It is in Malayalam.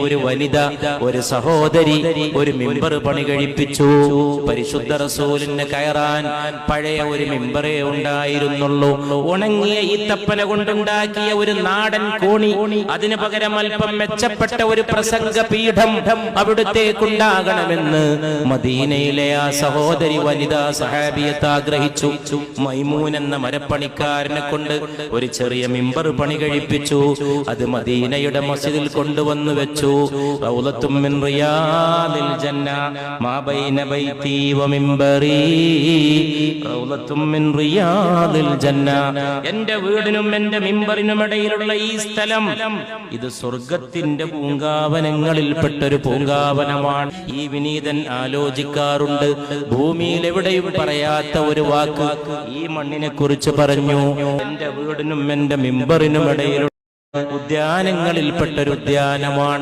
ഒരു വനിത, ഒരു സഹോദരി ഒരു മിമ്പർ പണി കഴിപ്പിച്ചു. പരിശുദ്ധ റസൂലിന് കയറാൻ പഴയ ഒരു മിമ്പറേ ഉണ്ടായിരുന്നുള്ളൂ. ഉണങ്ങിയ ഈത്തപ്പന കൊണ്ടുണ്ടാക്കിയ ഒരു നാടൻ കോണി, അതിന് പകരം അല്പം മെച്ചപ്പെട്ട ഒരു പ്രസംഗ പീഠം അവിടുത്തേക്കുണ്ടാകണമെന്ന് മദീനയിലെ ആ സഹോദരി വനിതാ സഹാബിയത്ത് ആഗ്രഹിച്ചു. മൈമൂൻ എന്ന മരപ്പണിക്കാരനെ കൊണ്ട് ഒരു ചെറിയ മിമ്പർ പണി കഴിപ്പിച്ചു. അത് മദീനയുടെ മസ്ജിദിൽ കൊണ്ടുവന്നു വെച്ചു. റൗളത്തും മിൻ റിയാദിൽ ജന്ന മാ ബൈന ബൈതി വ മിൻബറി, റൗളത്തും മിൻ റിയാദിൽ ജന്ന, എൻ്റെ വീടിനും എൻ്റെ മിമ്പറിനും ഇടയിലുള്ള ഈ സ്ഥലം ഇത് സ്വർഗത്തിന്റെ പൂങ്കാവനങ്ങളിൽപ്പെട്ടൊരു പൂങ്കാവനമാണ്. ഈ വിനീതൻ ആലോചിക്കാറുണ്ട്, ഭൂമിയിൽ എവിടെയും പറയാത്ത ഒരു വാക്ക് ഈ മണ്ണിനെ കുറിച്ച് പറഞ്ഞു. എൻ്റെ വീടിനും എൻ്റെ മിമ്പറിനും ഇടയിലുള്ള ഉദ്യാനങ്ങളിൽപ്പെട്ടൊരു ഉദ്യാനമാണ്.